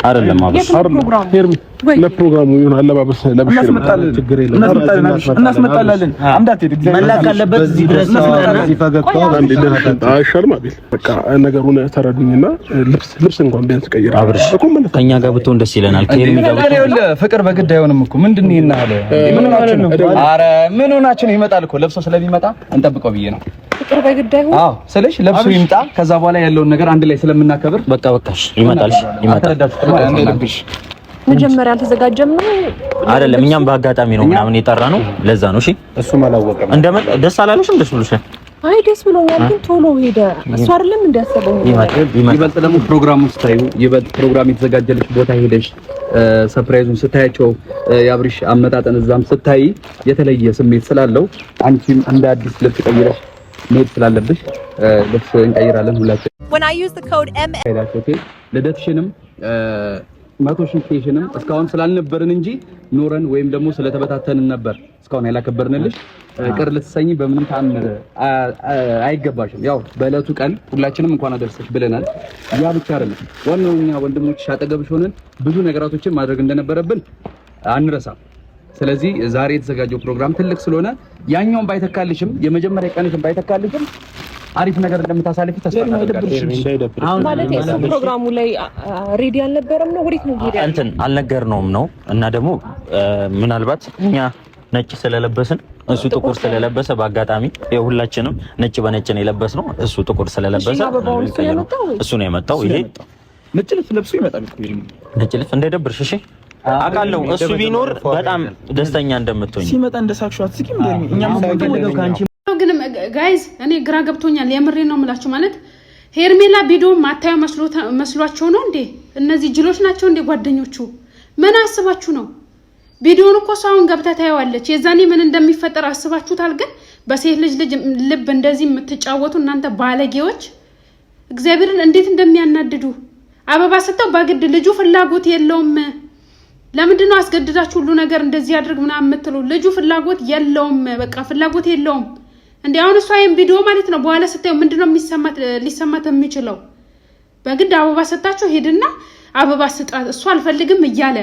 አይደለም አብሽ ለፕሮግራሙ ይሁን አለባበስ ለብሽ ችግር የለም እናስመጣለን አምዳት መላክ አለበት እዚህ ድረስ ሲፈገግታ አንድ ደህና አይሻልም አቤል በቃ ነገሩን ተረዱኝና ልብስ እንኳን ቢያንስ ቀይራ አብርሽ ከኛ ጋር ብትሆን ደስ ይለናል ከሄርሚ ጋር ብትሆን ፍቅር በግድ አይሆንም እኮ ምንድነው ይናለ ምን ሆናችሁ ነው አረ ምን ሆናችሁ ነው ይመጣል እኮ ለብሶ ስለሚመጣ እንጠብቀው ብዬ ነው ፍቅር በግድ አይሆን አዎ ስለሽ ለብሶ ይምጣ ከዛ በኋላ ያለውን ነገር አንድ ላይ ስለምናከብር በቃሽ ይመጣል እንደልብሽ መጀመሪያ አልተዘጋጀም ነው አይደለም እኛም በአጋጣሚ ነው ምናምን የጠራ ነው ለዛ ነው እሺ እሱም አላወቀም እንደመጣ ደስ አላለሽም ደስ ብሎሻል አይ ደስ ብሎኛል ግን ቶሎ ሄደ እሱ አይደለም እንዲያሰበው ይበልጥ ደግሞ ፕሮግራሙን ስታዩ ይበልጥ ፕሮግራም የተዘጋጀልሽ ቦታ ሄደሽ ሰርፕራይዙን ስታያቸው ያብሪሽ አመጣጠን እዛም ስታይ የተለየ ስሜት ስላለው አንቺም እንደ አዲስ ልብስ ቀይረሽ መሄድ ስላለብሽ ልብስ እንቀይራለን ሁላችን when I use the code M ልደትሽንም 100,000 ኬሽንም እስካሁን ስላልነበርን እንጂ ኖረን ወይም ደግሞ ስለተበታተንን ነበር እስካሁን ያላከበርንልሽ ቅር ልትሰኝ በምንም ታምር አይገባሽም ያው በእለቱ ቀን ሁላችንም እንኳን አደረሰሽ ብለናል ያ ብቻ አይደለም ዋናው እኛ ወንድሞችሽ አጠገብሽ ሆነን ብዙ ነገራቶችን ማድረግ እንደነበረብን አንረሳም ስለዚህ ዛሬ የተዘጋጀው ፕሮግራም ትልቅ ስለሆነ ያኛውን ባይተካልሽም የመጀመሪያ ቀንሽን ባይተካልሽም አሪፍ ነገር እንደምታሳልፊ ተስፋ እናደርጋለን አሁን ማለት ነው ፕሮግራሙ ላይ ሬዲ አልነበረም ነው ወዴት ነው ሄደ እንትን አልነገርነውም ነው እና ደግሞ ምናልባት እኛ ነጭ ስለለበስን እሱ ጥቁር ስለለበሰ በአጋጣሚ ሁላችንም ነጭ በነጭ ነው የለበስነው እሱ ጥቁር ስለለበሰ እሱ ነው የመጣው ይሄ ነጭ ልብስ ለብሶ ይመጣል ነጭ ልብስ እንዳይደብርሽ እሺ አቃለው እሱ ቢኖር በጣም ደስተኛ እንደምትሆኝ ሲመጣ እንደሳክሽው አትስቂም እንደሚ እኛም ወደው ካንቺ ግን ጋይዝ እኔ ግራ ገብቶኛል የምሬ ነው የምላችሁ ማለት ሄርሜላ ቪዲዮ ማታዩ መስሏቸው ነው እንዴ እነዚህ ጅሎች ናቸው እንዴ ጓደኞቹ ምን አስባችሁ ነው ቪዲዮውን እኮ ሳውን ገብታ ታያዋለች የዛኔ ምን እንደሚፈጠር አስባችሁታል ግን በሴት ልጅ ልብ እንደዚህ የምትጫወቱ እናንተ ባለጌዎች እግዚአብሔርን እንዴት እንደሚያናድዱ አበባ ሰጣው በግድ ልጁ ፍላጎት የለውም ለምንድነው አስገድዳችሁ ሁሉ ነገር እንደዚህ ያድርግ ምናምን የምትሉ ልጁ ፍላጎት የለውም በቃ ፍላጎት የለውም እንዴ አሁን እሷ ይሄን ቪዲዮ ማለት ነው በኋላ ስታዩ ምንድነው ሊሰማት የሚችለው በግድ አበባ ሰጣችሁ ሄድና አበባ ስጣት እሱ አልፈልግም እያለ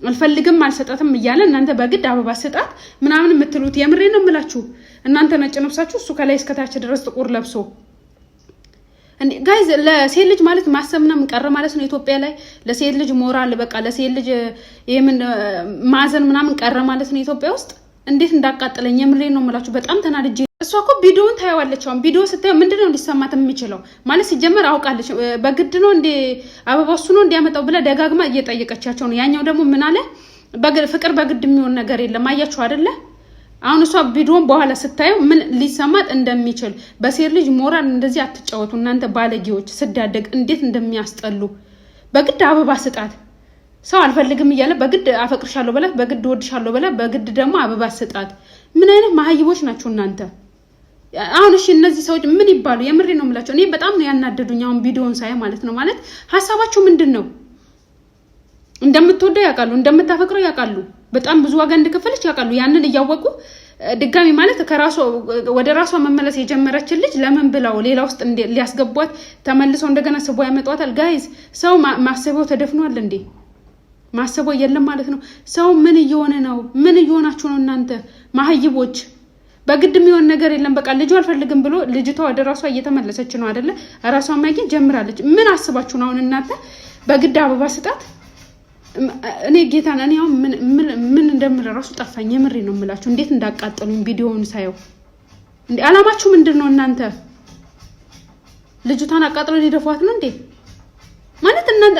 አልፈልግም አልሰጣትም እያለ እናንተ በግድ አበባ ስጣት ምናምን የምትሉት የምሬ ነው የምላችሁ እናንተ ነጭ ነፍሳችሁ እሱ ከላይ እስከታች ድረስ ጥቁር ለብሶ እንዴ ጋይዝ ለሴት ልጅ ማለት ማሰብና ምንቀረ ማለት ነው ኢትዮጵያ ላይ ለሴት ልጅ ሞራል በቃ ለሴት ልጅ የምን ማዘን ምናምን ቀረ ማለት ነው ኢትዮጵያ ውስጥ እንዴት እንዳቃጠለኝ የምሬ ነው የምላችሁ በጣም ተናድጄ እሷ እኮ ቪዲዮውን ታያዋለች አሁን ቪዲዮ ስታዩ ምንድነው ሊሰማት የሚችለው ማለት ሲጀመር አውቃለች በግድ ነው እንዴ አበባው እሱ ነው እንዲያመጣው ብለ ደጋግማ እየጠየቀቻቸው ነው ያኛው ደግሞ ምን አለ ፍቅር በግድ የሚሆን ነገር የለም አያችሁ አይደለ አሁን እሷ ቪዲዮን በኋላ ስታዩ ምን ሊሰማት እንደሚችል በሴት ልጅ ሞራል እንደዚህ አትጫወቱ እናንተ ባለጌዎች ስዳደግ እንዴት እንደሚያስጠሉ በግድ አበባ ስጣት ሰው አልፈልግም እያለ በግድ አፈቅርሻለሁ በላት በግድ ወድሻለሁ በላት በግድ ደግሞ አበባ ስጣት ምን አይነት ማህይቦች ናችሁ እናንተ አሁን እሺ እነዚህ ሰዎች ምን ይባሉ የምሬ ነው የምላቸው እኔ በጣም ነው ያናደዱኝ አሁን ቪዲዮን ሳይ ማለት ነው ማለት ሐሳባችሁ ምንድነው እንደምትወደው ያውቃሉ እንደምታፈቅረው ያውቃሉ በጣም ብዙ ዋጋ እንደከፈለች ያውቃሉ ያንን እያወቁ ድጋሚ ማለት ከራሷ ወደ ራሷ መመለስ የጀመረችን ልጅ ለምን ብላው ሌላ ውስጥ ሊያስገቧት ተመልሰው እንደገና ስቦ ያመጣዋታል ጋይስ ሰው ማሰበው ተደፍኗል እንዴ ማሰበው የለም ማለት ነው ሰው ምን እየሆነ ነው ምን እየሆናችሁ ነው እናንተ ማህይቦች በግድ የሚሆን ነገር የለም በቃ ልጅ አልፈልግም ብሎ ልጅቷ ወደ ራሷ እየተመለሰች ነው አይደለ ራሷ ማግኘት ጀምራለች ምን አስባችሁ ነው አሁን እናንተ በግድ አበባ ስጣት እኔ ጌታን እኔ አሁን ምን እንደምል ራሱ ጠፋኝ የምሬ ነው የምላችሁ እንዴት እንዳቃጠሉኝ ቪዲዮውን ሳየው እንዴ አላማችሁ ምንድነው እናንተ ልጅቷን አቃጥሎ ሊደፏት ነው እንዴ ማለት እናንተ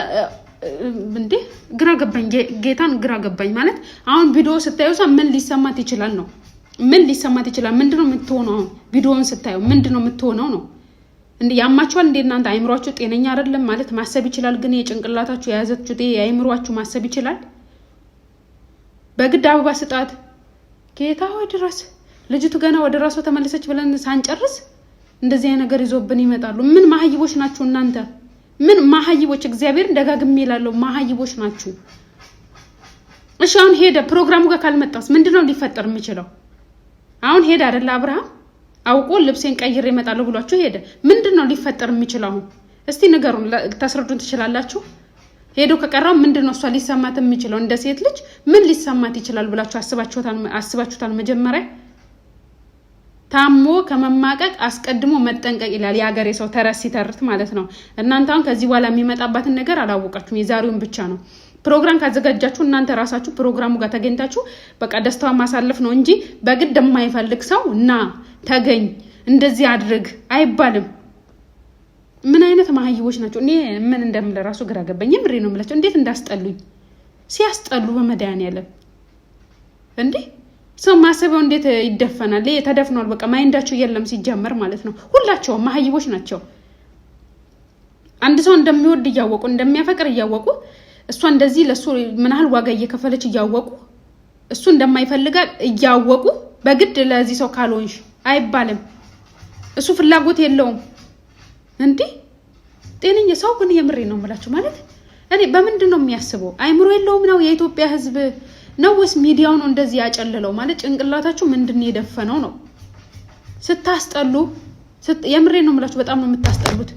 እንዴ ግራ ገባኝ ጌታን ግራ ገባኝ ማለት አሁን ቪዲዮ ስታዩሳ ምን ሊሰማት ይችላል ነው ምን ሊሰማት ይችላል ምንድነው የምትሆነው ቪዲዮውን ስታዩ ምንድነው የምትሆነው ነው እንዴ ያማችኋል እንዴ እናንተ አይምሯችሁ ጤነኛ አይደለም ማለት ማሰብ ይችላል ግን የጭንቅላታችሁ የያዘችሁት የአይምሯችሁ ማሰብ ይችላል በግድ አበባ ስጣት ጌታ ሆይ ድረስ ልጅቱ ገና ወደ ራሷ ተመለሰች ብለን ሳንጨርስ እንደዚህ አይነት ነገር ይዞብን ይመጣሉ ምን ማህይቦች ናችሁ እናንተ ምን ማህይቦች እግዚአብሔር ደጋግሜ ይላል ማህይቦች ናችሁ እሺ አሁን ሄደ ፕሮግራሙ ጋር ካልመጣስ ምንድነው ሊፈጠር የሚችለው አሁን ሄደ አይደል አብርሃም አውቆ ልብሴን ቀይሬ እመጣለሁ ብሏችሁ ሄደ ምንድነው ሊፈጠር የሚችለው አሁን እስቲ ንገሩን ታስረዱን ትችላላችሁ ሄዶ ከቀራው ምንድነው እሷ ሊሰማት የሚችለው? እንደ ሴት ልጅ ምን ሊሰማት ይችላል ብላችሁ አስባችሁታል? መጀመሪያ ታሞ ከመማቀቅ አስቀድሞ መጠንቀቅ ይላል የሀገሬ ሰው ተረት ሲተርት ማለት ነው። እናንተ አሁን ከዚህ በኋላ የሚመጣባትን ነገር አላወቃችሁም። የዛሬውን ብቻ ነው። ፕሮግራም ካዘጋጃችሁ እናንተ ራሳችሁ ፕሮግራሙ ጋር ተገኝታችሁ በቃ ደስታውን ማሳለፍ ነው እንጂ በግድ የማይፈልግ ሰው እና ተገኝ እንደዚህ አድርግ አይባልም። ምን አይነት ማህይቦች ናቸው? እኔ ምን እንደምል ራሱ ግራ ገባኝ። ምሬ ነው የምላቸው። እንዴት እንዳስጠሉኝ ሲያስጠሉ በመድኃኒዓለም እንዴ! ሰው ማሰበው እንዴት ይደፈናል? ተደፍኗል። በቃ ማይንዳቸው የለም ሲጀመር ማለት ነው። ሁላቸውም ማህይቦች ናቸው። አንድ ሰው እንደሚወድ እያወቁ እንደሚያፈቅር እያወቁ እሷ እንደዚህ ለሱ ምን ያህል ዋጋ እየከፈለች እያወቁ እሱ እንደማይፈልጋት እያወቁ በግድ ለዚህ ሰው ካልሆንሽ አይባልም። እሱ ፍላጎት የለውም እንዴ! ጤነኛ ሰው ግን የምሬ ነው የምላችሁ ማለት እኔ በምንድን ነው የሚያስበው? አይምሮ የለውም ነው የኢትዮጵያ ህዝብ ነው ወይስ ሚዲያው ነው እንደዚህ ያጨለለው? ማለት ጭንቅላታችሁ ምንድነው የደፈነው ነው? ስታስጠሉ የምሬ ነው የምላችሁ በጣም ነው የምታስጠሉት።